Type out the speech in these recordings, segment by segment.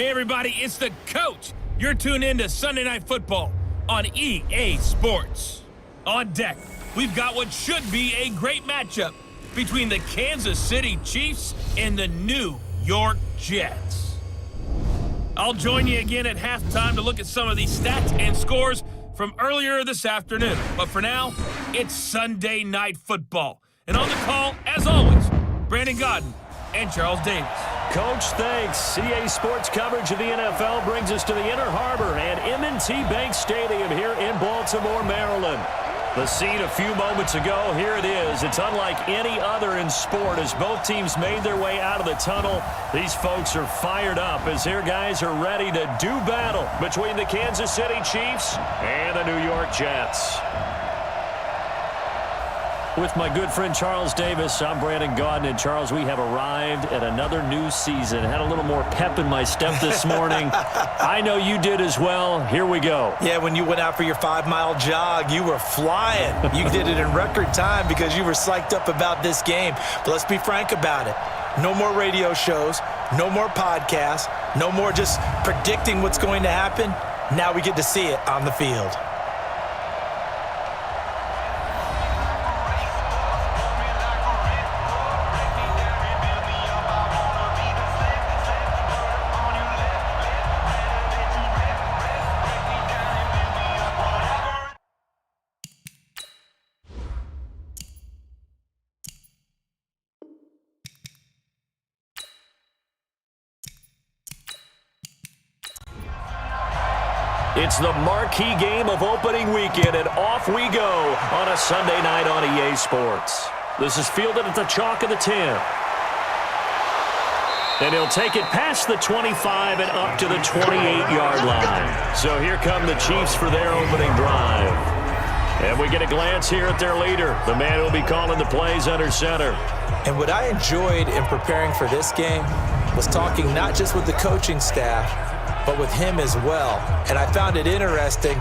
Hey everybody, it's the coach. You're tuned in to Sunday Night Football on EA Sports. On deck, we've got what should be a great matchup between the Kansas City Chiefs and the New York Jets. I'll join you again at halftime to look at some of these stats and scores from earlier this afternoon. But for now, it's Sunday Night Football. And on the call, as always, Brandon Godden and Charles Davis. Coach, thanks. EA Sports coverage of the NFL brings us to the Inner Harbor and M&T Bank Stadium here in Baltimore, Maryland. The scene a few moments ago, here it is. It's unlike any other in sport as both teams made their way out of the tunnel. These folks are fired up as their guys are ready to do battle between the Kansas City Chiefs and the New York Jets. With my good friend Charles Davis, I'm Brandon Godden. And Charles, we have arrived at another new season. Had a little more pep in my step this morning. I know you did as well. Here we go. Yeah, when you went out for your 5-mile jog, you were flying. You did it in record time because you were psyched up about this game. But let's be frank about it. No more radio shows, no more podcasts, no more just predicting what's going to happen. Now we get to see it on the field. It's the marquee game of opening weekend, and off we go on a Sunday night on EA Sports. This is fielded at the chalk of the 10. And he'll take it past the 25 and up to the 28-yard line. So here come the Chiefs for their opening drive. And we get a glance here at their leader, the man who will be calling the plays under center. And what I enjoyed in preparing for this game was talking not just with the coaching staff, but with him as well. And I found it interesting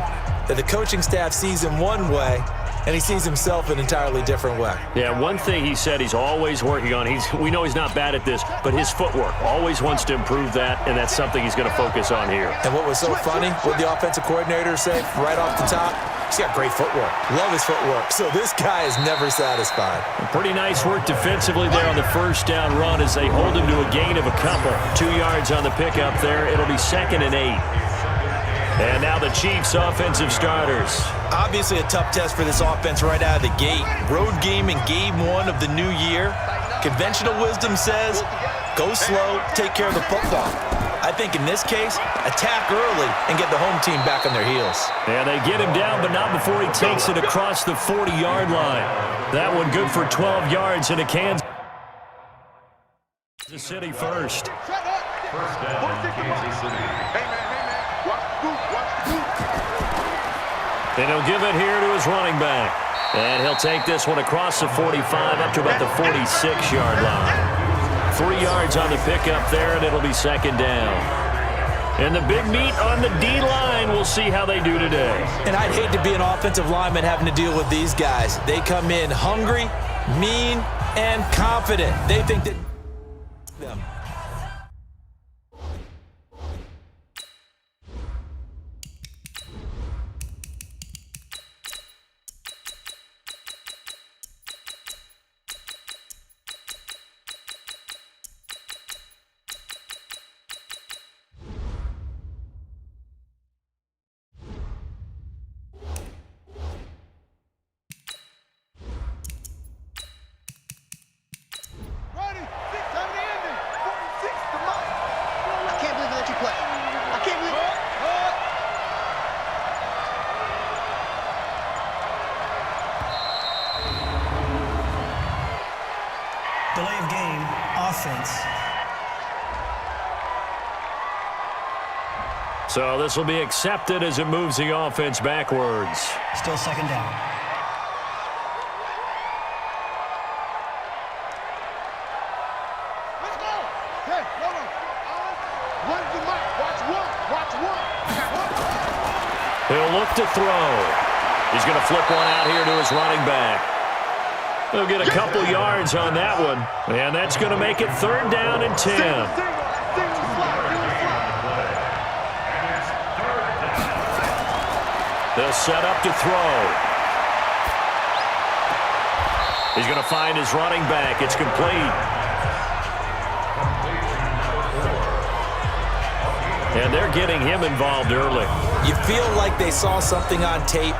that the coaching staff sees him one way, and he sees himself an entirely different way. Yeah, one thing he said he's always working on, we know he's not bad at this, but his footwork, always wants to improve that, and that's something he's going to focus on here. And what was so funny, what the offensive coordinator said right off the top, he's got great footwork. Love his footwork. So this guy is never satisfied. Pretty nice work defensively there on the first down run as they hold him to a gain of a couple. 2 yards on the pickup there. It'll be 2nd and 8. And now the Chiefs offensive starters. Obviously a tough test for this offense right out of the gate. Road game in game 1 of the new year. Conventional wisdom says, go slow, take care of the football. I think in this case, attack early and get the home team back on their heels. And they get him down, but not before he takes it across the 40-yard line. That one good for 12 yards into Kansas City first. First down, Kansas City. And he'll give it here to his running back. And he'll take this one across the 45 up to about the 46-yard line. 3 yards on the pickup there, and it'll be 2nd down. And the big meat on the D-line, we'll see how they do today. And I'd hate to be an offensive lineman having to deal with these guys. They come in hungry, mean, and confident. They think that them. Delay of game, offense. So this will be accepted as it moves the offense backwards. Still 2nd down. Let's go. Hey, hold on. Run the mic. Watch one. Watch one. He'll look to throw. He's going to flip one out here to his running back. He'll get a couple yards on that one. And that's going to make it 3rd down and 10. They'll set up to throw. He's going to find his running back. It's complete. And they're getting him involved early. You feel like they saw something on tape,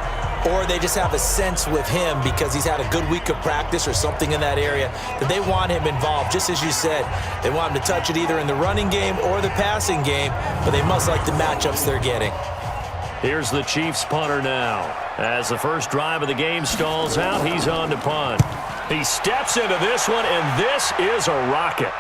or they just have a sense with him because he's had a good week of practice or something in that area that they want him involved. Just as you said, they want him to touch it either in the running game or the passing game, but they must like the matchups they're getting. Here's the Chiefs punter now. As the first drive of the game stalls out, he's on to punt. He steps into this one, and this is a rocket.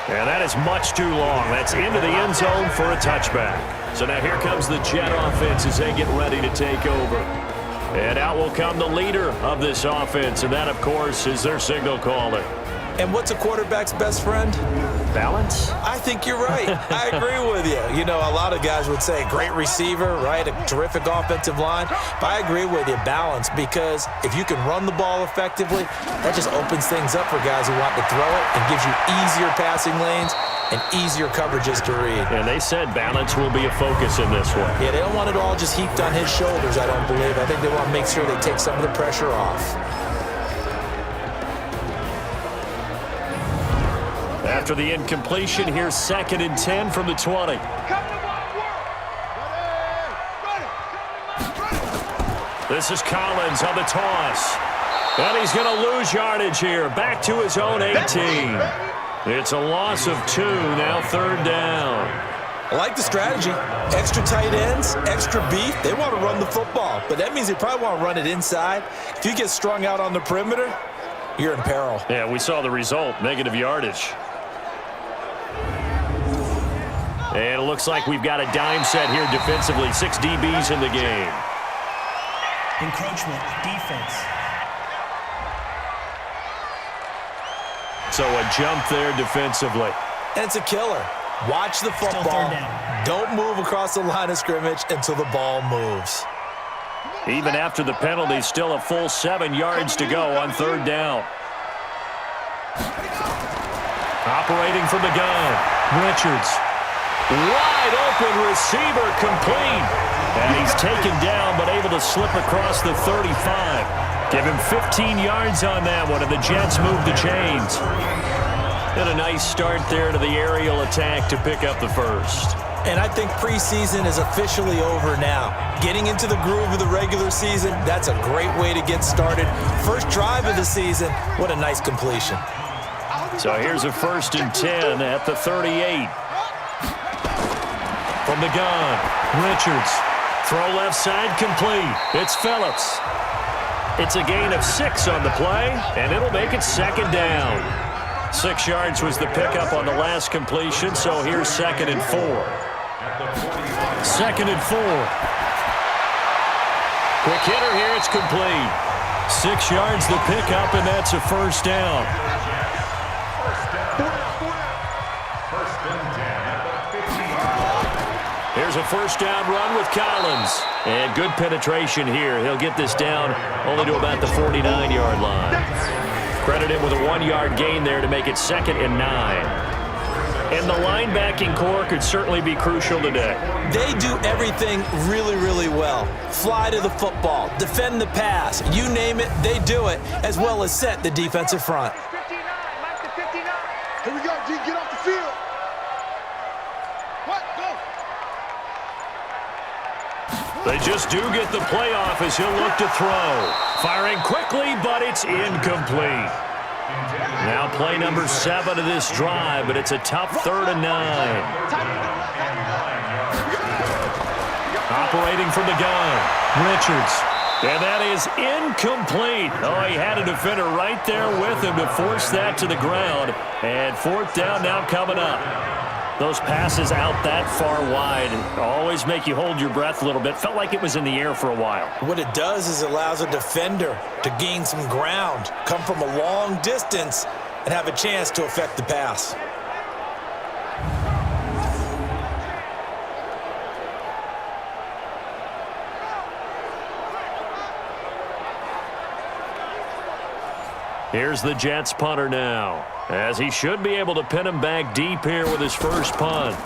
And that is much too long. That's into the end zone for a touchback. So now here comes the Jet offense as they get ready to take over. And out will come the leader of this offense, and that, of course, is their signal caller. And what's a quarterback's best friend? Balance? I think you're right. I agree with you. You know, a lot of guys would say great receiver, right? A terrific offensive line. But I agree with you, balance, because if you can run the ball effectively, that just opens things up for guys who want to throw it and gives you easier passing lanes and easier coverages to read. And they said balance will be a focus in this one. Yeah, they don't want it all just heaped on his shoulders, I don't believe. I think they want to make sure they take some of the pressure off. After the incompletion, here's 2nd and 10 from the 20. This is Collins on the toss. And he's going to lose yardage here. Back to his own 18. It's a loss of 2, now 3rd down. I like the strategy. Extra tight ends, extra beef. They want to run the football, but that means they probably want to run it inside. If you get strung out on the perimeter, you're in peril. Yeah, we saw the result, negative yardage. And it looks like we've got a dime set here defensively. 6 DBs in the game. Encroachment, defense. So a jump there defensively. And it's a killer. Watch the football. Still 3rd down. Don't move across the line of scrimmage until the ball moves. Even after the penalty, still a full 7 yards to go on 3rd down. Operating from the gun, Richards. Wide open receiver, complete. And he's taken down but able to slip across the 35. Give him 15 yards on that one, and the Jets move the chains. And a nice start there to the aerial attack to pick up the first. And I think preseason is officially over now. Getting into the groove of the regular season, that's a great way to get started. First drive of the season, what a nice completion. So here's a 1st and 10 at the 38. From the gun, Richards. Throw left side, complete. It's Phillips. It's a gain of 6 on the play, and it'll make it 2nd down. 6 yards was the pickup on the last completion, so here's 2nd and 4. 2nd and 4. Quick hitter here, it's complete. 6 yards the pickup, and that's a 1st down. Here's a 1st down run with Collins. And good penetration here. He'll get this down only to about the 49-yard line. Credit him with a 1-yard gain there to make it 2nd and 9. And the linebacking core could certainly be crucial today. They do everything really, really well. Fly to the football, defend the pass, you name it, they do it, as well as set the defensive front. 59, Mike to 59. Here we go, G, get off the field. What? Go. They just do get the playoff as he'll look to throw. Firing quickly, but it's incomplete. Now play number 7 of this drive, but it's a tough 3rd and 9. Operating from the gun, Richards. And that is incomplete. Oh, he had a defender right there with him to force that to the ground. And 4th down now coming up. Those passes out that far wide always make you hold your breath a little bit. Felt like it was in the air for a while. What it does is it allows a defender to gain some ground, come from a long distance, and have a chance to affect the pass. Here's the Jets punter now, as he should be able to pin him back deep here with his first punt.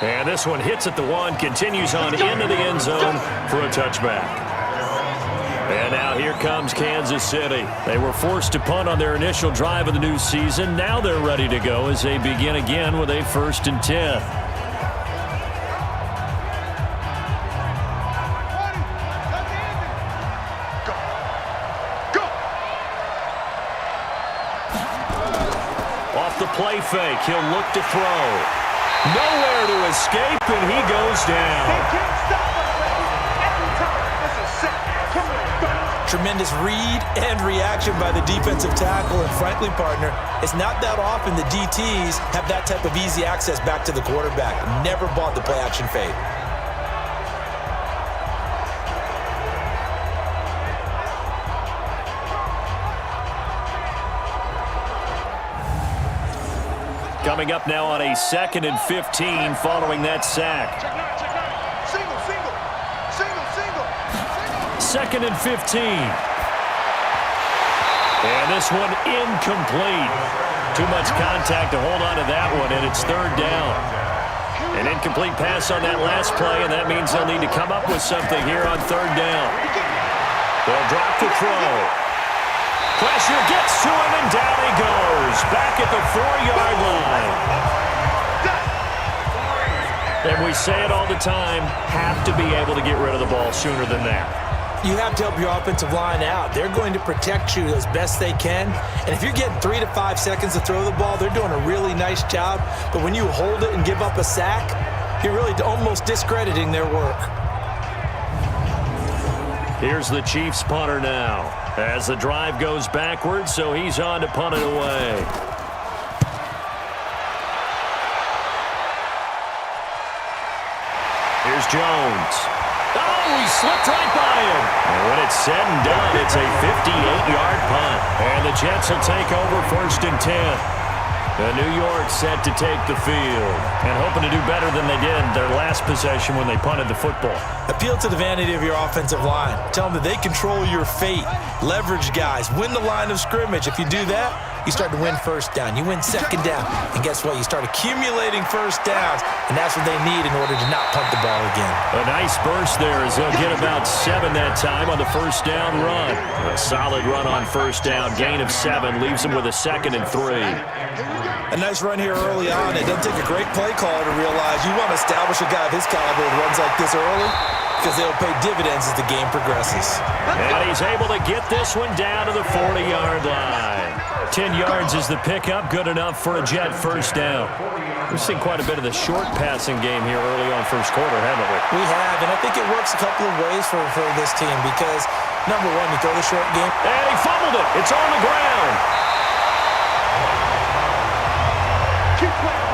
And this one hits at the 1, continues on into the end zone for a touchback. And now here comes Kansas City. They were forced to punt on their initial drive of the new season. Now they're ready to go as they begin again with a 1st and 10. Off the play fake, he'll look to throw. Nowhere to escape, and he goes down. They can't stop us, baby. Every time it's a sack. Come on, fellas. Tremendous read and reaction by the defensive tackle, and frankly, partner, it's not that often the DTs have that type of easy access back to the quarterback. Never bought the play-action fade. Coming up now on a 2nd and 15 following that sack. Check nine, check nine. Single, single. Single, single. Single. 2nd and 15. And this one incomplete. Too much contact to hold on to that one, and it's 3rd down. An incomplete pass on that last play, and that means they'll need to come up with something here on 3rd down. They'll drop the throw. Pressure gets to him, and down he goes. Back at the 4-yard line. And we say it all the time, have to be able to get rid of the ball sooner than that. You have to help your offensive line out. They're going to protect you as best they can. And if you're getting 3 to 5 seconds to throw the ball, they're doing a really nice job. But when you hold it and give up a sack, you're really almost discrediting their work. Here's the Chiefs punter now. As the drive goes backwards, so he's on to punt it away. Here's Jones. Oh, he slipped right by him. And when it's said and done, it's a 58-yard punt. And the Jets will take over 1st and 10. The New York set to take the field and hoping to do better than they did their last possession when they punted the football. Appeal to the vanity of your offensive line. Tell them that they control your fate. Leverage guys. Win the line of scrimmage. If you do that, you start to win 1st down. You win 2nd down. And guess what? You start accumulating 1st downs. And that's what they need in order to not punt the ball again. A nice burst there as they'll get about 7 that time on the 1st down run. A solid run on 1st down. Gain of 7 leaves them with a 2nd and 3. A nice run here early on. It doesn't take a great play caller to realize you want to establish a guy of his caliber that runs like this early because they'll pay dividends as the game progresses. And he's able to get this one down to the 40-yard line. 10 yards is the pickup, good enough for a Jet 1st down. We've seen quite a bit of the short passing game here early on 1st quarter, haven't we? We have, and I think it works a couple of ways for this team because, number one, you throw the short game. And he fumbled it. It's on the ground. Keep playing.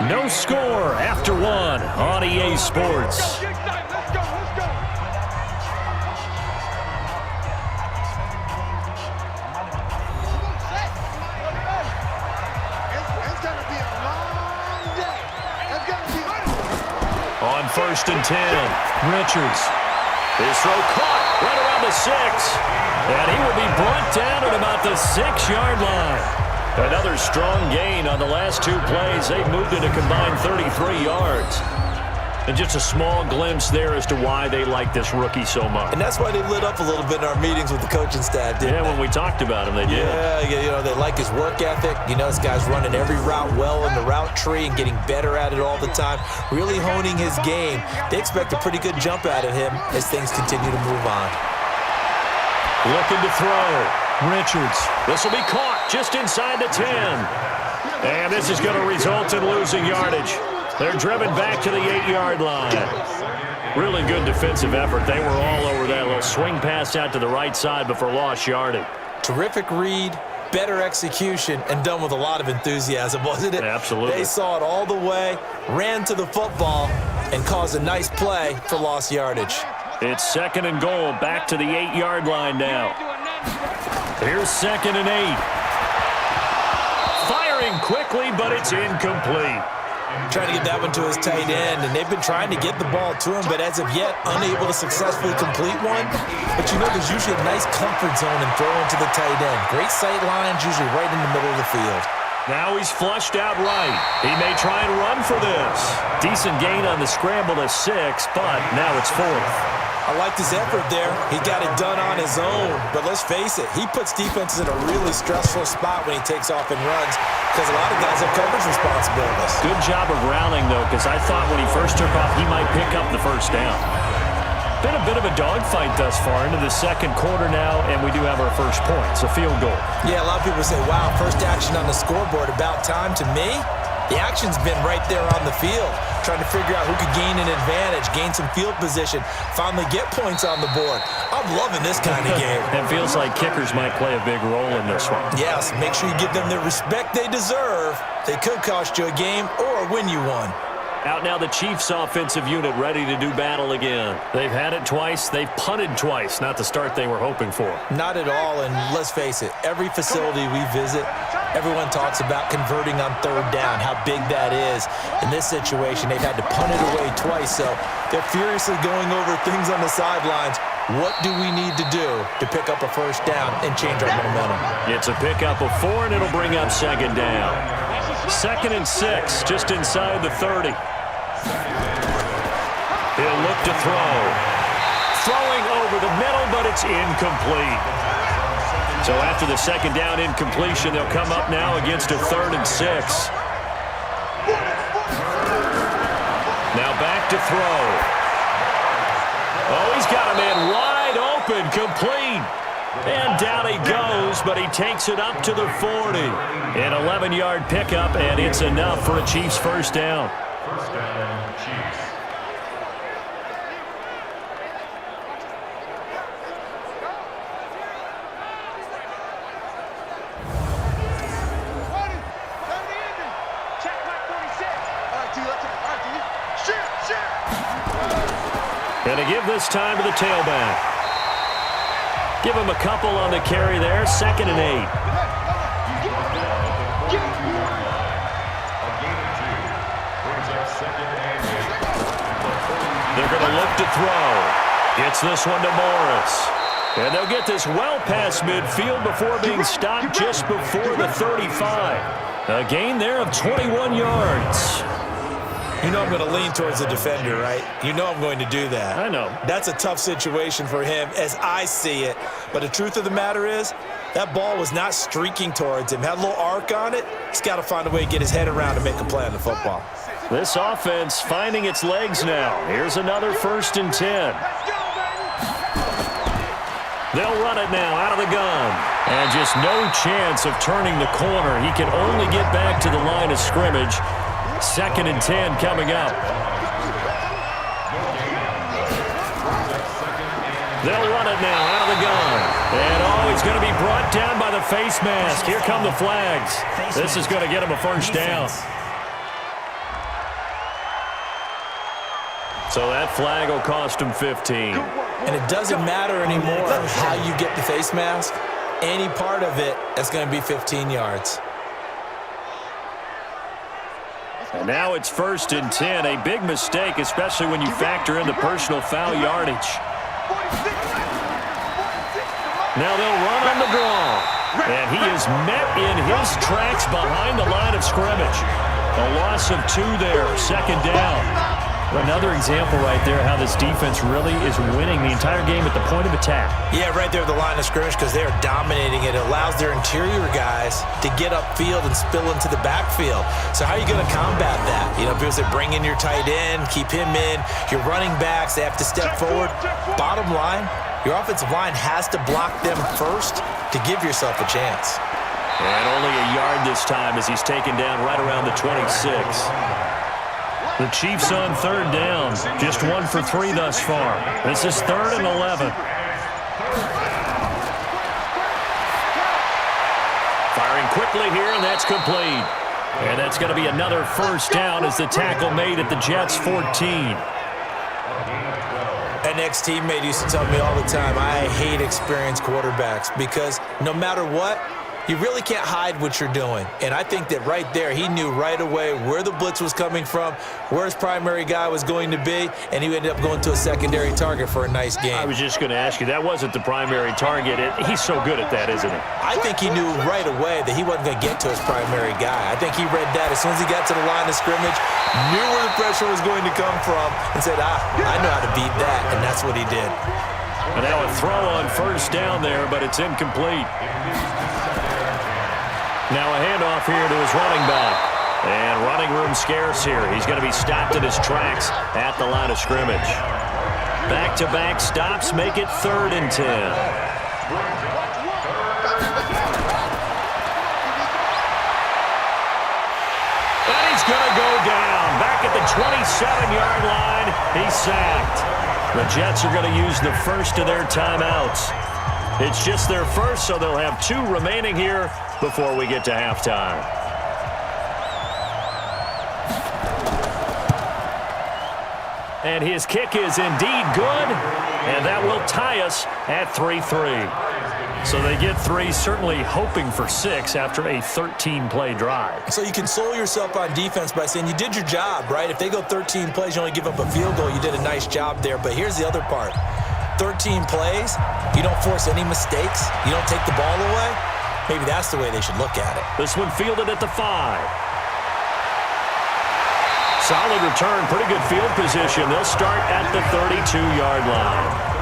No score after 1 on EA Sports. Let's go, let's go, let's go. It's gonna be a long day. It's gonna be On 1st and 10, Richards. His throw caught right around the 6. And he will be brought down at about the 6-yard line. Another strong gain on the last 2 plays. They've moved it a combined 33 yards. And just a small glimpse there as to why they like this rookie so much. And that's why they lit up a little bit in our meetings with the coaching staff, didn't they? When we talked about him, they did. Yeah, they like his work ethic. You know, this guy's running every route well in the route tree and getting better at it all the time, really honing his game. They expect a pretty good jump out of him as things continue to move on. Looking to throw. Richards. This will be caught just inside the 10. And this is going to result in losing yardage. They're driven back to the 8-yard line. Really good defensive effort. They were all over that little swing pass out to the right side before lost yardage. Terrific read, better execution, and done with a lot of enthusiasm, wasn't it? Absolutely. They saw it all the way, ran to the football, and cause a nice play for lost yardage. It's 2nd and goal, back to the 8-yard line now. Here's 2nd and 8. Firing quickly, but it's incomplete. Trying to get that one to his tight end, and they've been trying to get the ball to him, but as of yet, unable to successfully complete one. But you know, there's usually a nice comfort zone in throwing to the tight end. Great sight lines, usually right in the middle of the field. Now he's flushed out right. He may try and run for this. Decent gain on the scramble to 6, but now it's 4th. I like his effort there. He got it done on his own. But let's face it, he puts defenses in a really stressful spot when he takes off and runs because a lot of guys have coverage responsibilities. Good job of rallying, though, because I thought when he first took off, he might pick up the first down. Been a bit of a dogfight thus far into the 2nd quarter now, and we do have our first point. It's a field goal. Yeah, a lot of people say, wow, first action on the scoreboard, about time. To me, the action's been right there on the field, trying to figure out who could gain an advantage, gain some field position, finally get points on the board. I'm loving this kind of game. It feels like kickers might play a big role in this one. Yes, make sure you give them the respect they deserve. They could cost you a game or win you one. Out now the Chiefs offensive unit ready to do battle again. They've had it twice. They've punted twice. Not the start they were hoping for. Not at all, and let's face it, every facility we visit, everyone talks about converting on 3rd down, how big that is. In this situation, they've had to punt it away twice, so they're furiously going over things on the sidelines. What do we need to do to pick up a first down and change our momentum? It's a pickup of 4, and it'll bring up 2nd down. 2nd and 6, just inside the 30. He'll look to throw. Throwing over the middle, but it's incomplete. So after the 2nd down incompletion, they'll come up now against a 3rd and 6. Now back to throw. Oh, he's got a man wide open, complete. And down he goes, but he takes it up to the 40. An 11-yard pickup, and it's enough for a Chiefs first down. First down, Chiefs. Going to give this time to the tailback. Give him a couple on the carry there. 2nd and 8. They're going to look to throw. Gets this one to Morris. And they'll get this well past midfield before being stopped just before the 35. A gain there of 21 yards. You know I'm going to lean towards the defender, right? You know I'm going to do that. I know. That's a tough situation for him as I see it. But the truth of the matter is, that ball was not streaking towards him. Had a little arc on it. He's got to find a way to get his head around and make a play on the football. This offense finding its legs now. Here's another 1st and 10. They'll run it now out of the gun. And just no chance of turning the corner. He can only get back to the line of scrimmage. 2nd and 10 coming up. They'll run it now out of the gun. And oh, he's going to be brought down by the face mask. Here come the flags. This is going to get him a first down. So that flag will cost him 15. And it doesn't matter anymore how you get the face mask. Any part of it, that's going to be 15 yards. And now it's 1st and 10. A big mistake, especially when you factor in the personal foul yardage. Now they'll run on the draw. And he is met in his tracks behind the line of scrimmage. A loss of 2 there, 2nd down. Another example right there how this defense really is winning the entire game at the point of attack. Yeah, right there at the line of scrimmage because they are dominating it. It allows their interior guys to get upfield and spill into the backfield. So how are you going to combat that? You know, people say bring in your tight end, keep him in. Your running backs, they have to step forward. Bottom line, your offensive line has to block them first to give yourself a chance. And only a yard this time as he's taken down right around the 26. The Chiefs on 3rd down. Just 1 for 3 thus far. This is 3rd and 11. Firing quickly here, and that's complete. And that's going to be another first down as the tackle made at the Jets' 14. An ex-teammate used to tell me all the time, I hate experienced quarterbacks because no matter what, you really can't hide what you're doing. And I think that right there, he knew right away where the blitz was coming from, where his primary guy was going to be, and he ended up going to a secondary target for a nice game. I was just going to ask you, that wasn't the primary target. He's so good at that, isn't he? I think he knew right away that he wasn't going to get to his primary guy. I think he read that as soon as he got to the line of scrimmage, knew where the pressure was going to come from, and said, I know how to beat that, and that's what he did. And now a throw on first down there, but it's incomplete. Now a handoff here to his running back. And running room scarce here. He's going to be stopped in his tracks at the line of scrimmage. Back-to-back stops make it 3rd and 10. And he's going to go down. Back at the 27-yard line, he's sacked. The Jets are going to use the first of their timeouts. It's just their first, so they'll have 2 remaining here before we get to halftime. And his kick is indeed good, and that will tie us at 3-3. So they get 3, certainly hoping for 6 after a 13-play drive. So you console yourself on defense by saying you did your job, right? If they go 13 plays, you only give up a field goal, you did a nice job there. But here's the other part. 13 plays, you don't force any mistakes, you don't take the ball away. Maybe that's the way they should look at it. This one fielded at the 5. Solid return, pretty good field position. They'll start at the 32-yard line.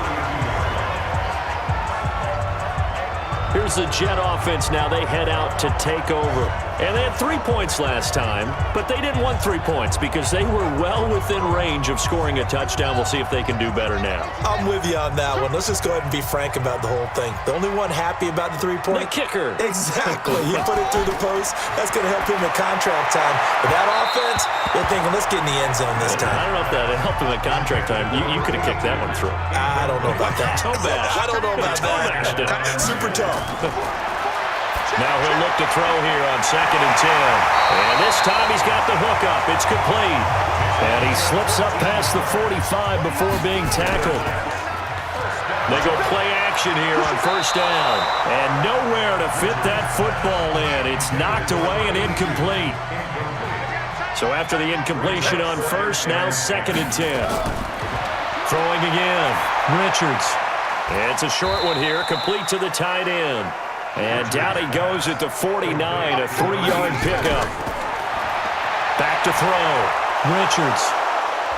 Here's the Jet offense now. They head out to take over. And they had 3 points last time, but they didn't want 3 points because they were well within range of scoring a touchdown. We'll see if they can do better now. I'm with you on that one. Let's just go ahead and be frank about the whole thing. The only one happy about the 3-point? The kicker. Exactly. He put it through the post. That's going to help him at contract time. But that offense, they're thinking, let's get in the end zone this time. I don't know if that helped him at contract time. You could have kicked that one through. I don't know about that. Toe bash. I don't know about that. Super toe. Now he'll look to throw here on 2nd and 10. And this time he's got the hook up. It's complete. And he slips up past the 45 before being tackled. They go play action here on first down. And nowhere to fit that football in. It's knocked away and incomplete. So after the incompletion on first, now 2nd and 10. Throwing again. Richards. It's a short one here, complete to the tight end. And down he goes at the 49, a 3-yard pickup. Back to throw. Richards.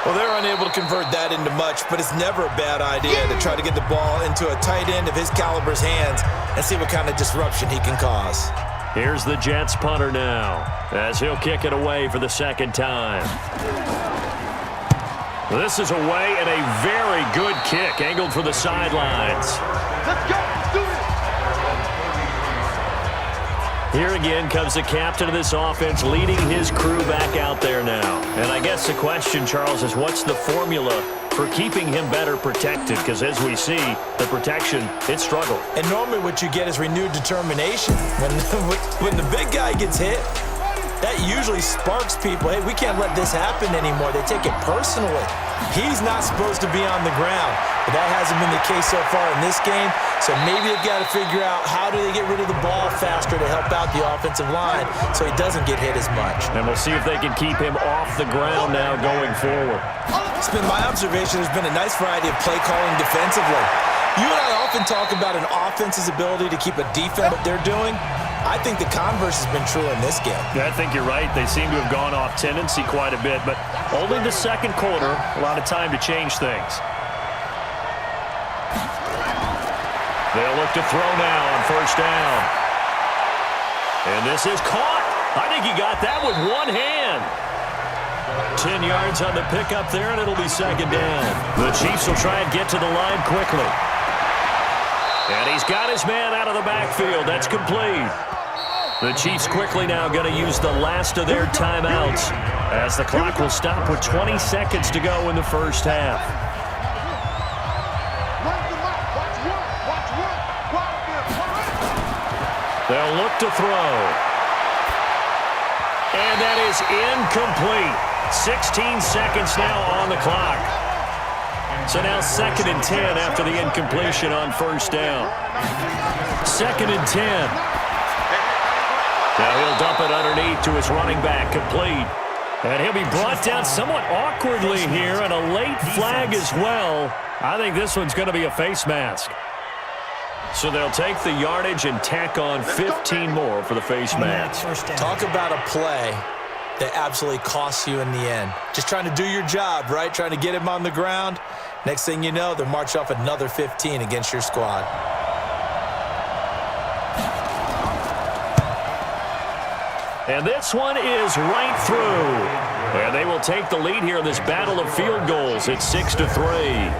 Well, they're unable to convert that into much, but it's never a bad idea to try to get the ball into a tight end of his caliber's hands and see what kind of disruption he can cause. Here's the Jets punter now, as he'll kick it away for the 2nd time. This is away and a very good kick, angled for the sidelines. Let's go. Do it. Here again comes the captain of this offense, leading his crew back out there now. And I guess the question, Charles, is what's the formula for keeping him better protected? Because as we see, the protection, it struggled. And normally what you get is renewed determination. When the big guy gets hit, that usually sparks people. Hey, we can't let this happen anymore. They take it personally. He's not supposed to be on the ground, but that hasn't been the case so far in this game. So maybe they've got to figure out how do they get rid of the ball faster to help out the offensive line so he doesn't get hit as much. And we'll see if they can keep him off the ground now going forward. It's been my observation there's been a nice variety of play calling defensively. You and I often talk about an offense's ability to keep a defense what they're doing. I think the converse has been true in this game. Yeah, I think you're right. They seem to have gone off tendency quite a bit, but only the 2nd quarter, a lot of time to change things. They'll look to throw now on first down. And this is caught. I think he got that with one hand. 10 yards on the pickup there, and it'll be 2nd down. The Chiefs will try and get to the line quickly. And he's got his man out of the backfield. That's complete. The Chiefs quickly now going to use the last of their timeouts as the clock will stop with 20 seconds to go in the first half. They'll look to throw. And that is incomplete. 16 seconds now on the clock. So now 2nd and 10 after the incompletion on first down. 2nd and 10. Now he'll dump it underneath to his running back, complete. And he'll be brought down somewhat awkwardly here, and a late flag as well. I think this one's going to be a face mask. So they'll take the yardage and tack on 15 more for the face mask. Talk about a play that absolutely costs you in the end. Just trying to do your job, right? Trying to get him on the ground. Next thing you know, they'll march off another 15 against your squad. And this one is right through. And they will take the lead here in this battle of field goals. It's 6-3.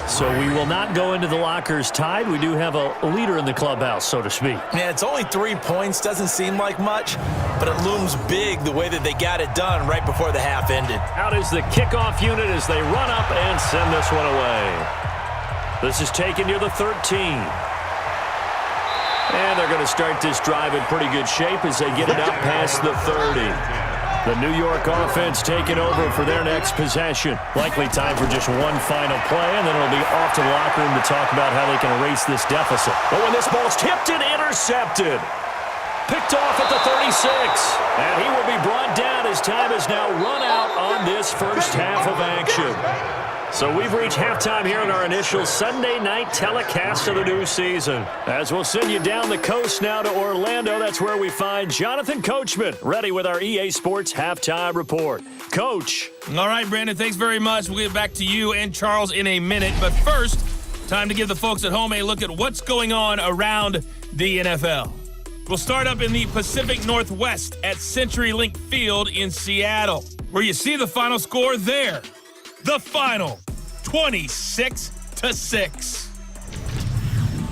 So we will not go into the lockers tied. We do have a leader in the clubhouse, so to speak. Yeah, it's only 3 points. Doesn't seem like much, but it looms big the way that they got it done right before the half ended. Out is the kickoff unit as they run up and send this one away. This is taken near the 13. And they're going to start this drive in pretty good shape as they get it up past the 30. The New York offense taking over for their next possession. Likely time for just one final play, and then it'll be off to the locker room to talk about how they can erase this deficit. But when this ball's tipped and intercepted, picked off at the 36. And he will be brought down as time has now run out on this first half of action. So we've reached halftime here in our initial Sunday night telecast of the new season. As we'll send you down the coast now to Orlando, that's where we find Jonathan Coachman, ready with our EA Sports Halftime Report. Coach. All right, Brandon, thanks very much. We'll get back to you and Charles in a minute. But first, time to give the folks at home a look at what's going on around the NFL. We'll start up in the Pacific Northwest at CenturyLink Field in Seattle, where you see the final score there. The final, 26-6.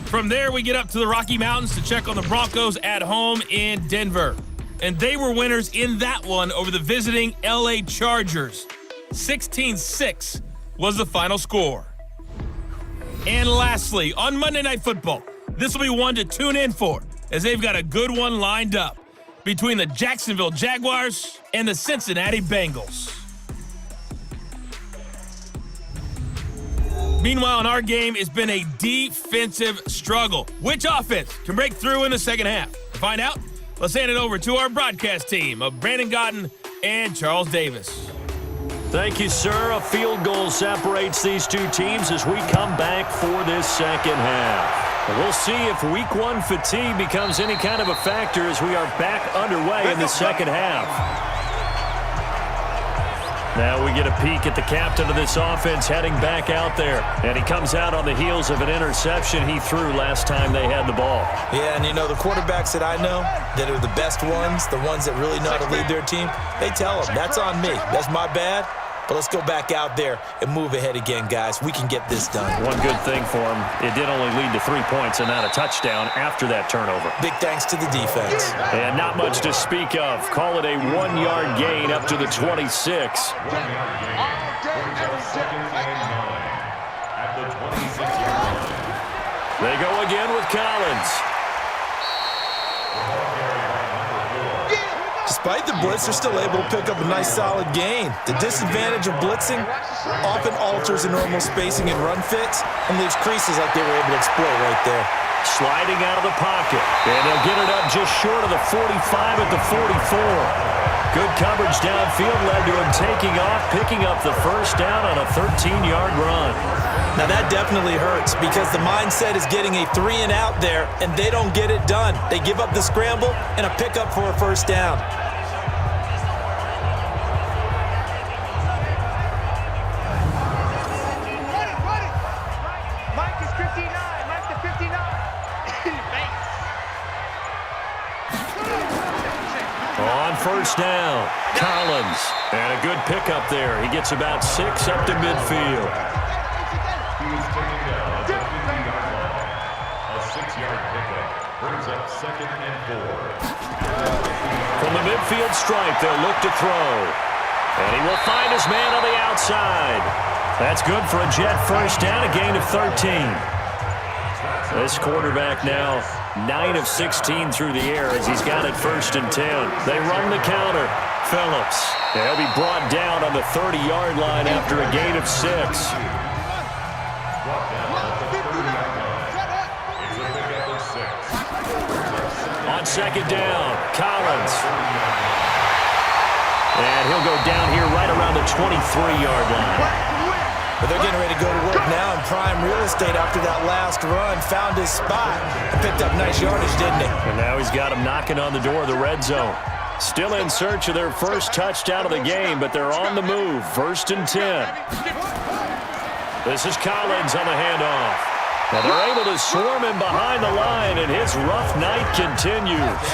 From there, we get up to the Rocky Mountains to check on the Broncos at home in Denver. And they were winners in that one over the visiting LA Chargers. 16-6 was the final score. And lastly, on Monday Night Football, this will be one to tune in for, as they've got a good one lined up between the Jacksonville Jaguars and the Cincinnati Bengals. Meanwhile, in our game, it's been a defensive struggle. Which offense can break through in the second half? To find out, let's hand it over to our broadcast team of Brandon Gotten and Charles Davis. Thank you, sir. A field goal separates these two teams as we come back for this second half. We'll see if week one fatigue becomes any kind of a factor as we are back underway in the second half. Now we get a peek at the captain of this offense heading back out there. And he comes out on the heels of an interception he threw last time they had the ball. Yeah, and you know, the quarterbacks that I know that are the best ones, the ones that really know how to lead their team, they tell them, that's on me. That's my bad. But let's go back out there and move ahead again, guys. We can get this done. One good thing for him, it did only lead to 3 points and not a touchdown after that turnover. Big thanks to the defense. And not much to speak of. Call it a 1-yard gain up to the 26. They go again with Collins. Despite the blitz, they're still able to pick up a nice solid gain. The disadvantage of blitzing often alters the normal spacing and run fits and leaves creases like they were able to exploit right there. Sliding out of the pocket. And they'll get it up just short of the 45 at the 44. Good coverage downfield led to him taking off, picking up the first down on a 13-yard run. Now that definitely hurts because the mindset is getting a 3-and-out there, and they don't get it done. They give up the scramble and a pickup for a first down. First down, Collins, and a good pickup there. He gets about 6 up to midfield. He was taken down at the 50-yard line. A 6-yard pickup brings up 2nd and 4. From the midfield stripe, they'll look to throw. And he will find his man on the outside. That's good for a Jet first down, a gain of 13. This quarterback now 9 of 16 through the air as he's got it 1st and 10. They run the counter. Phillips. He'll be brought down on the 30-yard line after a gain of 6. On 2nd down, Collins. And he'll go down here right around the 23-yard line. But they're getting ready to go to work now in prime real estate after that last run. Found his spot and picked up nice yardage, didn't he? And now he's got him knocking on the door of the red zone. Still in search of their first touchdown of the game, but they're on the move. 1st and 10. This is Collins on the handoff. Now they're able to swarm him behind the line, and his rough night continues.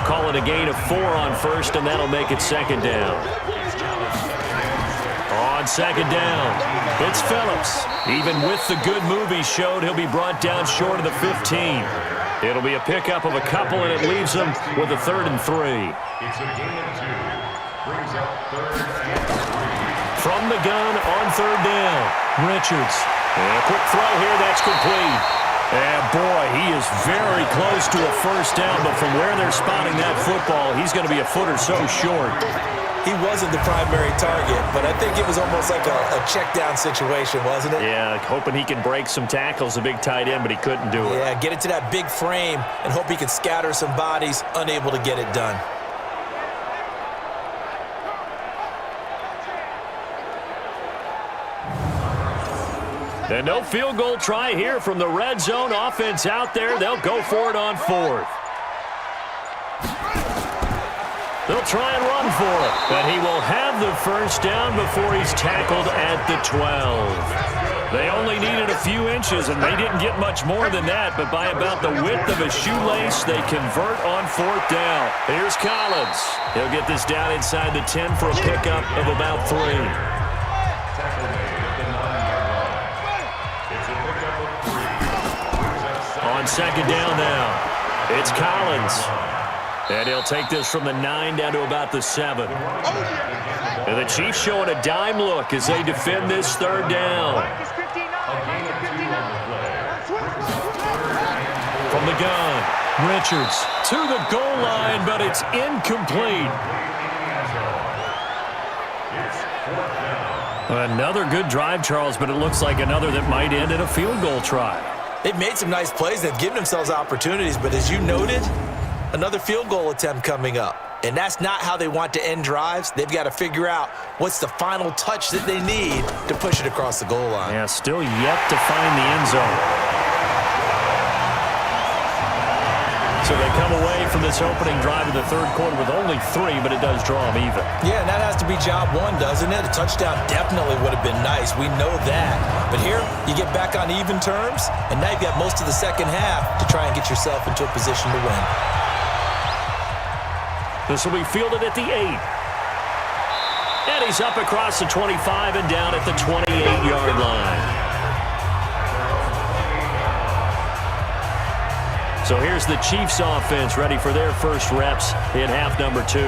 Call it a gain of 4 on 1st, and that'll make it 2nd down. On 2nd down, it's Phillips. Even with the good move he showed, he'll be brought down short of the 15. It'll be a pickup of a couple, and it leaves them with a 3rd and 3. It's a gain of 2. Brings up 3rd and 3. From the gun on 3rd down, Richards. And a quick throw here, that's complete. And boy, he is very close to a 1st down, but from where they're spotting that football, he's going to be a foot or so short. He wasn't the primary target, but I think it was almost like a check down situation, wasn't it? Yeah, hoping he can break some tackles, a big tight end, but he couldn't do it. Yeah, get it to that big frame and hope he can scatter some bodies, unable to get it done. And no field goal try here from the red zone offense out there. They'll go for it on 4th. They'll try and run for it, but he will have the 1st down before he's tackled at the 12. They only needed a few inches, and they didn't get much more than that, but by about the width of a shoelace, they convert on 4th down. Here's Collins. He'll get this down inside the 10 for a pickup of about 3. On 2nd down now, it's Collins. And he'll take this from the 9 down to about the 7. And the Chiefs showing a dime look as they defend this 3rd down. From the gun, Richards to the goal line, but it's incomplete. Another good drive, Charles, but it looks like another that might end in a field goal try. They've made some nice plays. They've given themselves opportunities, but as you noted, another field goal attempt coming up. And that's not how they want to end drives. They've got to figure out what's the final touch that they need to push it across the goal line. Yeah, still yet to find the end zone. So they come away from this opening drive in the 3rd quarter with only 3, but it does draw them even. Yeah, and that has to be job 1, doesn't it? A touchdown definitely would have been nice. We know that. But here, you get back on even terms, and now you've got most of the 2nd half to try and get yourself into a position to win. This will be fielded at the 8. And he's up across the 25 and down at the 28-yard line. So here's the Chiefs offense ready for their first reps in half number 2.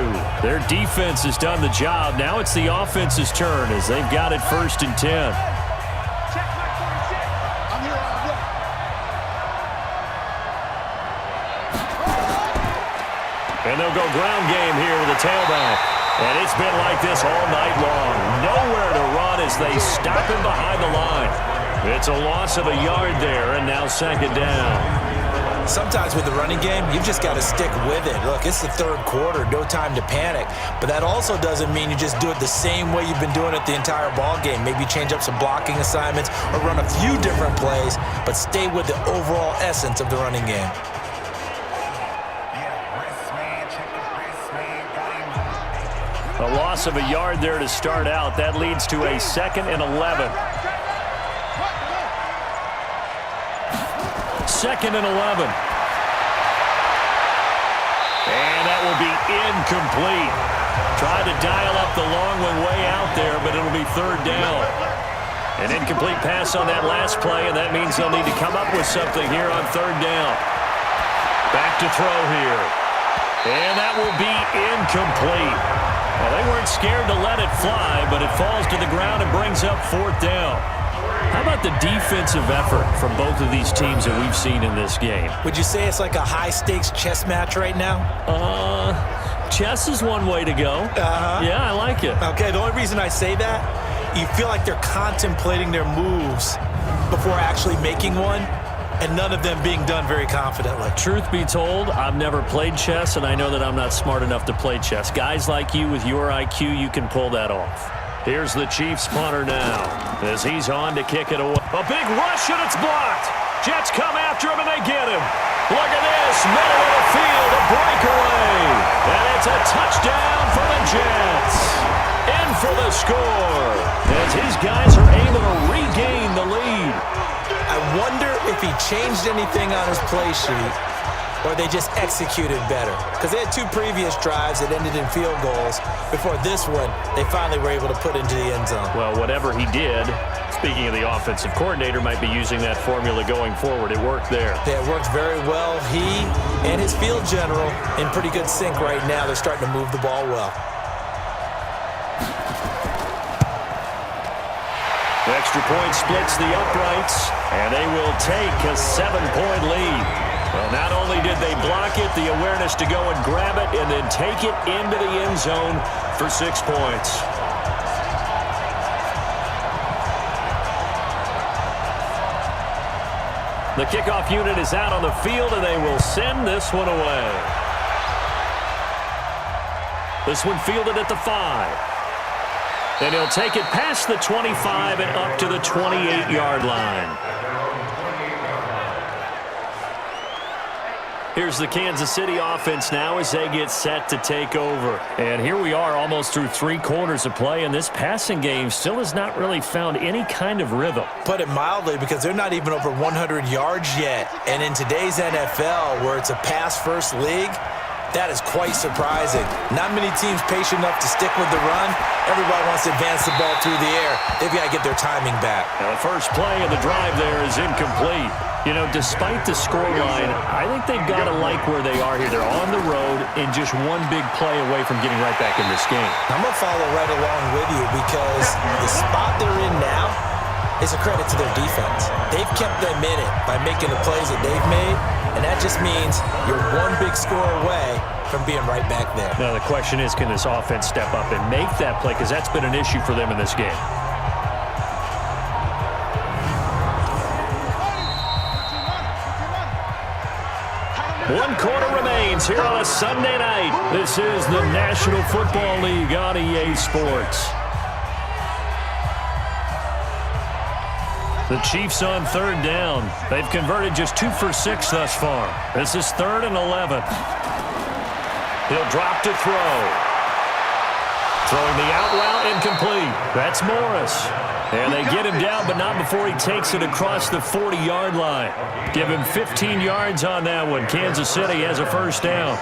Their defense has done the job. Now it's the offense's turn as they've got it 1st and 10. And they'll go ground game here with a tailback. And it's been like this all night long. Nowhere to run as they stop him behind the line. It's a loss of a yard there, and now 2nd down. Sometimes with the running game, you've just got to stick with it. Look, it's the 3rd quarter, no time to panic. But that also doesn't mean you just do it the same way you've been doing it the entire ball game. Maybe change up some blocking assignments or run a few different plays, but stay with the overall essence of the running game. A loss of a yard there to start out. That leads to a 2nd and 11. 2nd and 11. And that will be incomplete. Tried to dial up the long one way out there, but it'll be 3rd down. An incomplete pass on that last play, and that means they'll need to come up with something here on 3rd down. Back to throw here. And that will be incomplete. Well, they weren't scared to let it fly, but it falls to the ground and brings up 4th down. How about the defensive effort from both of these teams that we've seen in this game? Would you say it's like a high-stakes chess match right now? Chess is one way to go. Yeah, I like it. Okay, the only reason I say that, you feel like they're contemplating their moves before actually making one, and none of them being done very confidently. Truth be told, I've never played chess, and I know that I'm not smart enough to play chess. Guys like you with your IQ, you can pull that off. Here's the Chiefs punter now as he's on to kick it away. A big rush, and it's blocked. Jets come after him, and they get him. Look at this, middle of the field, a breakaway. And it's a touchdown for the Jets. In for the score as his guys are able to regain the lead. I wonder if he changed anything on his play sheet or they just executed better. Because they had two previous drives that ended in field goals. Before this one, they finally were able to put into the end zone. Well, whatever he did, speaking of the offensive coordinator, might be using that formula going forward. It worked there. Yeah, it worked very well. He and his field general in pretty good sync right now. They're starting to move the ball well. The extra point splits the uprights, and they will take a 7-point lead. Well, not only did they block it, the awareness to go and grab it and then take it into the end zone for 6 points. The kickoff unit is out on the field, and they will send this one away. This one fielded at the 5. And he'll take it past the 25 and up to the 28-yard line. Here's the Kansas City offense now as they get set to take over. And here we are almost through 3 quarters of play, and this passing game still has not really found any kind of rhythm. Put it mildly, because they're not even over 100 yards yet. And in today's NFL, where it's a pass-first league, that is quite surprising. Not many teams patient enough to stick with the run. Everybody wants to advance the ball through the air. They've got to get their timing back. Now the first play of the drive there is incomplete. You know, despite the scoreline, I think they've got to like where they are here. They're on the road and just one big play away from getting right back in this game. I'm going to follow right along with you because the spot they're in now is a credit to their defense. They've kept them in it by making the plays that they've made, and that just means you're one big score away from being right back there. Now the question is, can this offense step up and make that play? Because that's been an issue for them in this game. One quarter remains here on a Sunday night. This is the National Football League on EA Sports. The Chiefs on 3rd down. They've converted just 2 for 6 thus far. This is 3rd and 11. He'll drop to throw. Throwing the out route incomplete. That's Morris. And they get him down, but not before he takes it across the 40-yard line. Give him 15 yards on that one. Kansas City has a first down.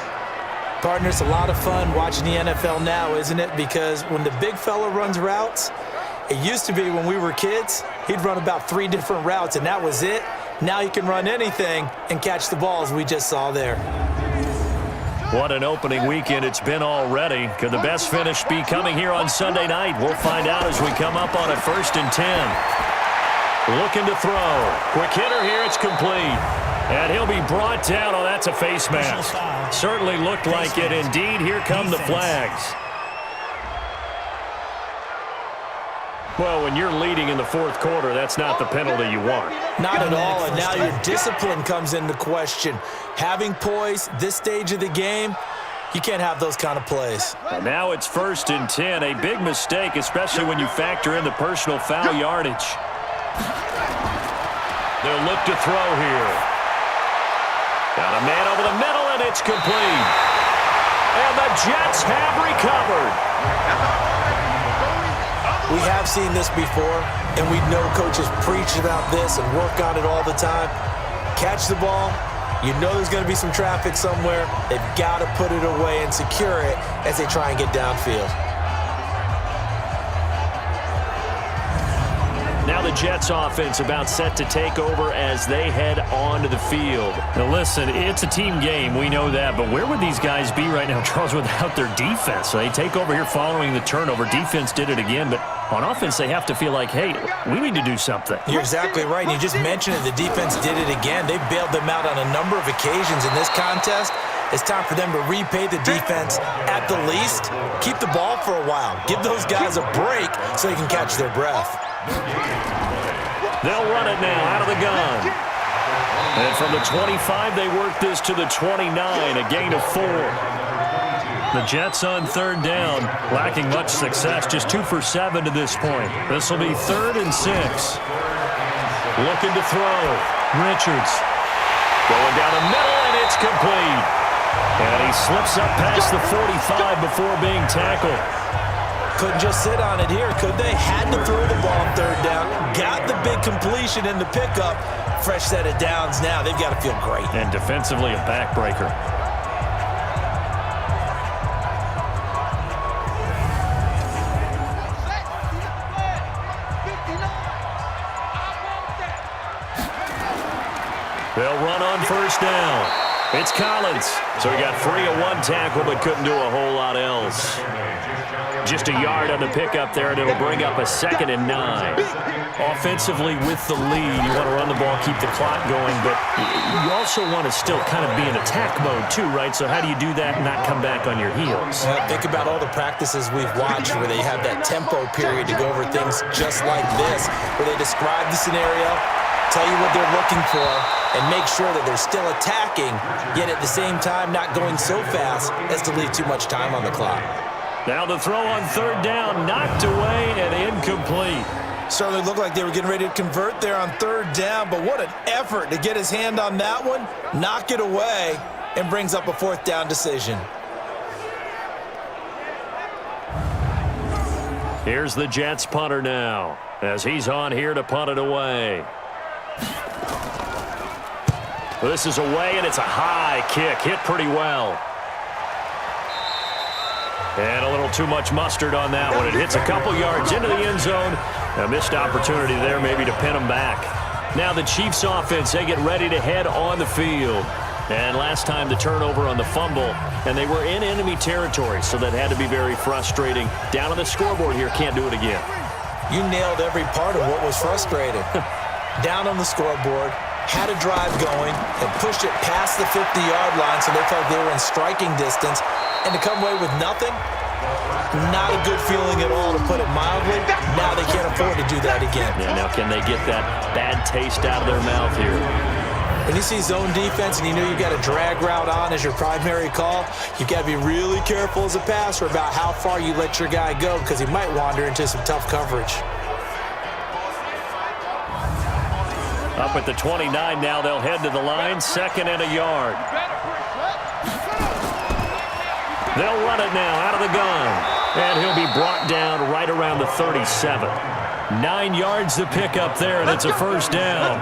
Partner, it's a lot of fun watching the NFL now, isn't it? Because when the big fella runs routes, it used to be when we were kids, he'd run about 3 different routes, and that was it. Now he can run anything and catch the balls we just saw there. What an opening weekend it's been already. Could the best finish be coming here on Sunday night? We'll find out as we come up on a 1st and 10. Looking to throw. Quick hitter here, it's complete. And he'll be brought down. Oh, that's a face mask. Certainly looked like it. Indeed, here come the flags. Well, when you're leading in the 4th quarter, that's not the penalty you want. Not at all, and now your discipline comes into question. Having poise this stage of the game, you can't have those kind of plays. And now it's 1st and 10, a big mistake, especially when you factor in the personal foul yardage. They'll look to throw here. Got a man over the middle, and it's complete. And the Jets have recovered. We have seen this before, and we know coaches preach about this and work on it all the time. Catch the ball. You know there's going to be some traffic somewhere. They've got to put it away and secure it as they try and get downfield. Now the Jets offense about set to take over as they head onto the field. Now listen, it's a team game. We know that. But where would these guys be right now, Charles, without their defense? So they take over here following the turnover. Defense did it again. But on offense, they have to feel like, hey, we need to do something. You're exactly right. You just mentioned it. The defense did it again. They bailed them out on a number of occasions in this contest. It's time for them to repay the defense at the least. Keep the ball for a while. Give those guys a break so they can catch their breath. They'll run it now out of the gun. And from the 25, they work this to the 29, a gain of 4. The Jets on third down, lacking much success, just 2 for 7 to this point. This will be 3rd and 6. Looking to throw. Richards going down the middle, and it's complete. And he slips up past the 45 before being tackled. Couldn't just sit on it here, could they? Had to throw the ball on third down. Got the big completion in the pickup. Fresh set of downs now. They've got to feel great. And defensively, a backbreaker. They'll run on first down. It's Collins. So he got free of 1 tackle but couldn't do a whole lot else. Just a yard on the pickup there, and it'll bring up a 2nd and 9. Offensively with the lead, you want to run the ball, keep the clock going, but you also want to still kind of be in attack mode too, right? So how do you do that and not come back on your heels? Think about all the practices we've watched where they have that tempo period to go over things just like this, where they describe the scenario, tell you what they're looking for, and make sure that they're still attacking, yet at the same time not going so fast as to leave too much time on the clock. Now the throw on third down, knocked away and incomplete. Certainly looked like they were getting ready to convert there on third down, but what an effort to get his hand on that one, knock it away, and brings up a 4th down decision. Here's the Jets punter now, as he's on here to punt it away. This is away, and it's a high kick. Hit pretty well. And a little too much mustard on that one. It hits a couple yards into the end zone. A missed opportunity there maybe to pin them back. Now the Chiefs offense, they get ready to head on the field. And last time the turnover on the fumble, and they were in enemy territory, so that had to be very frustrating. Down on the scoreboard here, can't do it again. You nailed every part of what was frustrating. Down on the scoreboard, had a drive going, and pushed it past the 50-yard line so they felt they were in striking distance. And to come away with nothing, not a good feeling at all, to put it mildly. Now they can't afford to do that again. Yeah, now can they get that bad taste out of their mouth here? When you see zone defense and you know you've got a drag route on as your primary call, you've got to be really careful as a passer about how far you let your guy go, because he might wander into some tough coverage. Up at the 29 now, they'll head to the line, 2nd and a yard. They'll run it now out of the gun. And he'll be brought down right around the 37. 9 yards to pick up there, and it's a 1st down.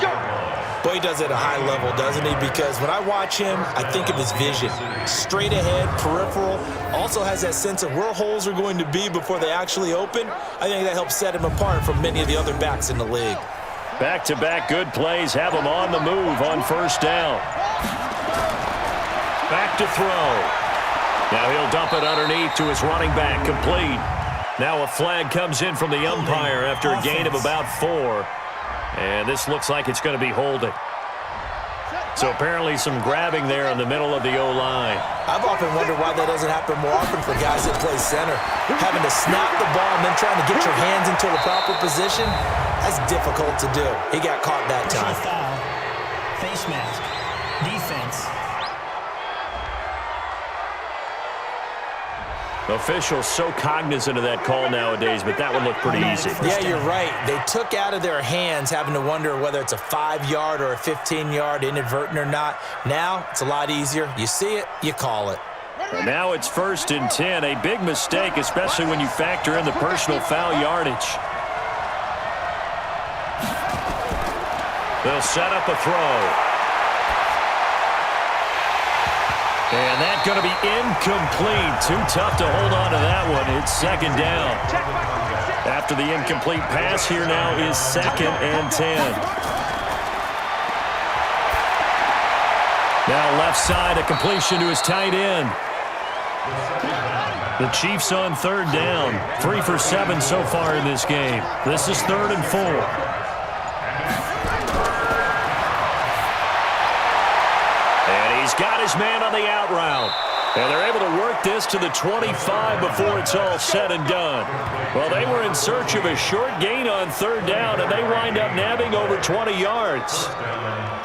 Boy, he does it at a high level, doesn't he? Because when I watch him, I think of his vision. Straight ahead, peripheral. Also has that sense of where holes are going to be before they actually open. I think that helps set him apart from many of the other backs in the league. Back-to-back good plays have him on the move on 1st down. Back to throw. Now he'll dump it underneath to his running back, complete. Now a flag comes in from the umpire after a gain of about 4. And this looks like it's going to be holding. So apparently some grabbing there in the middle of the O-line. I've often wondered why that doesn't happen more often for guys that play center. Having to snap the ball and then trying to get your hands into the proper position, that's difficult to do. He got caught that time. Foul. Face mask. Defense. Officials so cognizant of that call nowadays, but that one looked pretty easy. Yeah, you're right. They took out of their hands having to wonder whether it's a 5-yard or a 15-yard, inadvertent or not. Now it's a lot easier. You see it, you call it. And now it's 1st and 10. A big mistake, especially when you factor in the personal foul yardage. They'll set up a throw. And that's going to be incomplete. Too tough to hold on to that one. It's 2nd down. After the incomplete pass, here now is 2nd and 10. Now left side, a completion to his tight end. The Chiefs on 3rd down. 3 for 7 so far in this game. This is 3rd and 4. And he's got his man on the out route. And they're able to work this to the 25 before it's all said and done. Well, they were in search of a short gain on 3rd down, and they wind up nabbing over 20 yards.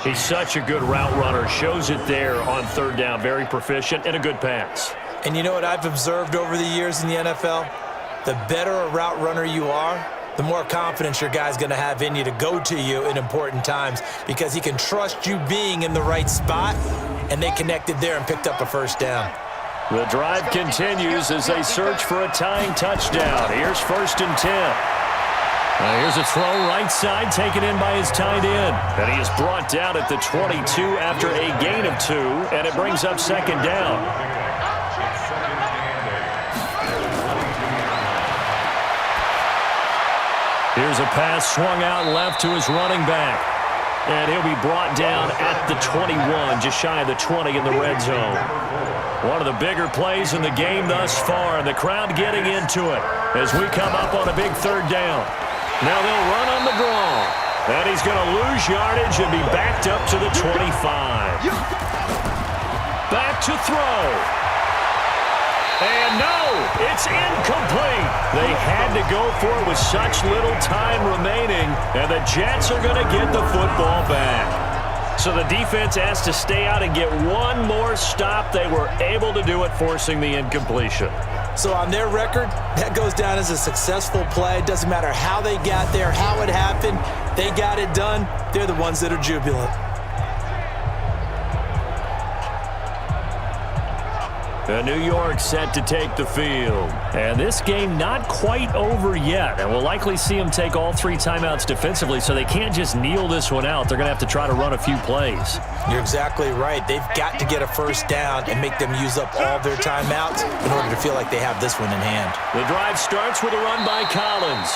He's such a good route runner. Shows it there on 3rd down. Very proficient and a good pass. And you know what I've observed over the years in the NFL? The better a route runner you are, the more confidence your guy's going to have in you to go to you in important times because he can trust you being in the right spot, and they connected there and picked up a 1st down. The drive continues as they search for a tying touchdown. Here's 1st and 10. Here's a throw right side taken in by his tight end. And he is brought down at the 22 after a gain of 2, and it brings up 2nd down. Here's a pass swung out left to his running back. And he'll be brought down at the 21, just shy of the 20 in the red zone. One of the bigger plays in the game thus far, and the crowd getting into it as we come up on a big 3rd down. Now they'll run on the draw. And he's going to lose yardage and be backed up to the 25. Back to throw. And no, it's incomplete. They had to go for it with such little time remaining, and the Jets are going to get the football back. So the defense has to stay out and get one more stop. They were able to do it, forcing the incompletion. So on their record, that goes down as a successful play. It doesn't matter how they got there, how it happened. They got it done. They're the ones that are jubilant. New York set to take the field. And this game not quite over yet. And we'll likely see them take all 3 timeouts defensively, so they can't just kneel this one out. They're going to have to try to run a few plays. You're exactly right. They've got to get a 1st down and make them use up all their timeouts in order to feel like they have this one in hand. The drive starts with a run by Collins.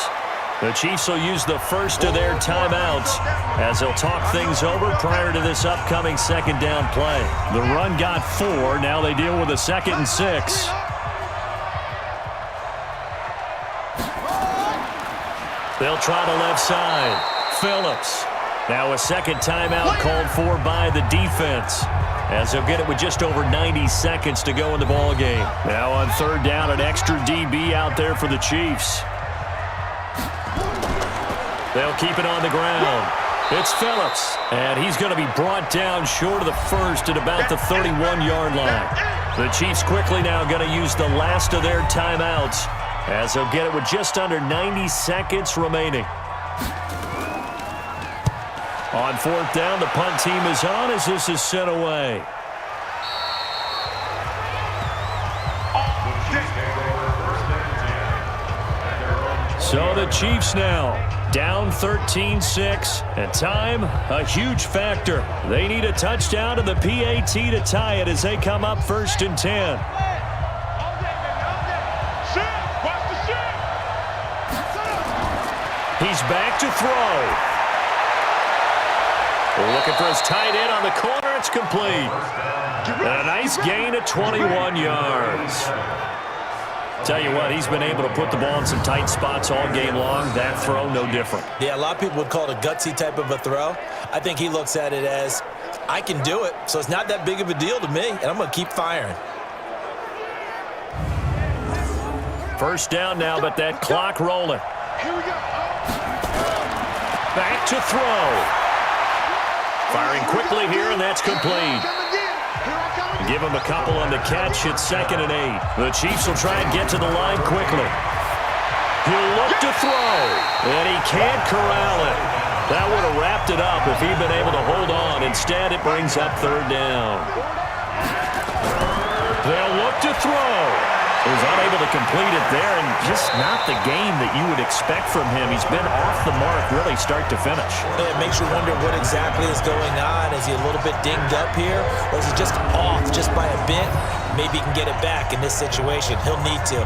The Chiefs will use the first of their timeouts as they'll talk things over prior to this upcoming 2nd down play. The run got 4. Now they deal with a 2nd and 6. They'll try the left side. Phillips. Now a 2nd timeout called for by the defense, as they'll get it with just over 90 seconds to go in the ball game. Now on 3rd down, an extra DB out there for the Chiefs. They'll keep it on the ground. It's Phillips, and he's going to be brought down short of the 1st at about the 31-yard line. The Chiefs quickly now going to use the last of their timeouts as they'll get it with just under 90 seconds remaining. On 4th down, the punt team is on as this is sent away. So the Chiefs now down 13-6, and time, a huge factor. They need a touchdown and the PAT to tie it as they come up 1st and 10. He's back to throw. Looking for his tight end on the corner. It's complete. And a nice gain of 21 yards. Tell you what, he's been able to put the ball in some tight spots all game long. That throw, no different. Yeah, a lot of people would call it a gutsy type of a throw. I think he looks at it as, I can do it, so it's not that big of a deal to me, and I'm going to keep firing. 1st down now, but that clock rolling. Back to throw. Firing quickly here, and that's complete. Give him a couple on the catch. It's 2nd and 8. The Chiefs will try and get to the line quickly. He'll look to throw, and he can't corral it. That would have wrapped it up if he'd been able to hold on. Instead, it brings up 3rd down. They'll look to throw. He was unable to complete it there, and just not the game that you would expect from him. He's been off the mark really start to finish. It makes you wonder what exactly is going on. Is he a little bit dinged up here, or is he just off just by a bit? Maybe he can get it back in this situation. He'll need to.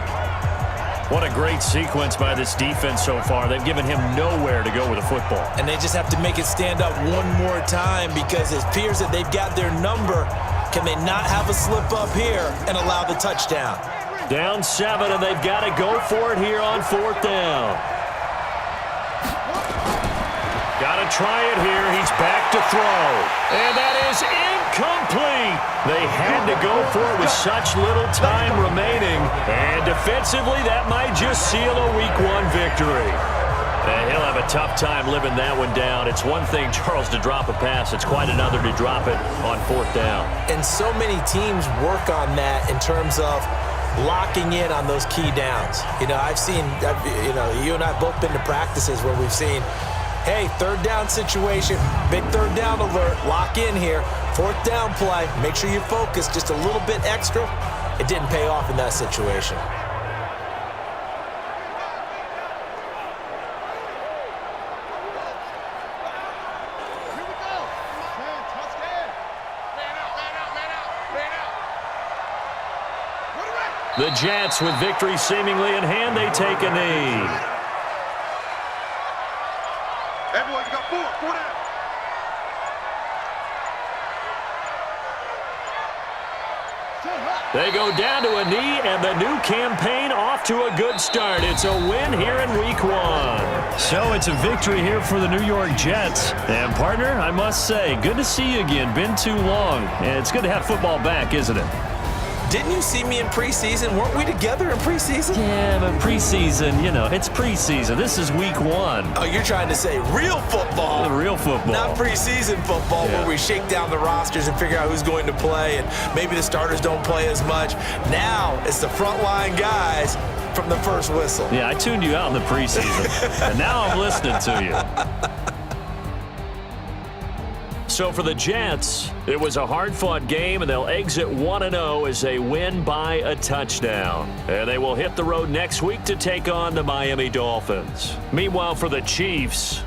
What a great sequence by this defense so far. They've given him nowhere to go with the football. And they just have to make it stand up one more time because it appears that they've got their number. Can they not have a slip up here and allow the touchdown? Down 7, and they've got to go for it here on 4th down. Got to try it here. He's back to throw. And that is incomplete. They had to go for it with such little time remaining. And defensively, that might just seal a Week 1 victory. And he'll have a tough time living that one down. It's one thing, Charles, to drop a pass. It's quite another to drop it on 4th down. And so many teams work on that in terms of locking in on those key downs. I've seen, you and I both been to practices where we've seen, hey, 3rd down situation, big 3rd down alert, lock in here, 4th down play, make sure you focus just a little bit extra. It didn't pay off in that situation. The Jets, with victory seemingly in hand, they take a knee. Everyone, you got 4 down. They go down to a knee, and the new campaign off to a good start. It's a win here in Week 1. So it's a victory here for the New York Jets. And, partner, I must say, good to see you again. Been too long. And it's good to have football back, isn't it? Didn't you see me in preseason? Weren't we together in preseason? Yeah, but preseason, it's preseason. This is Week 1. Oh, you're trying to say real football. Real football. Not preseason football where we shake down the rosters and figure out who's going to play, and maybe the starters don't play as much. Now it's the frontline guys from the first whistle. Yeah, I tuned you out in the preseason, and now I'm listening to you. So for the Jets, it was a hard-fought game, and they'll exit 1-0 as they win by a touchdown. And they will hit the road next week to take on the Miami Dolphins. Meanwhile, for the Chiefs,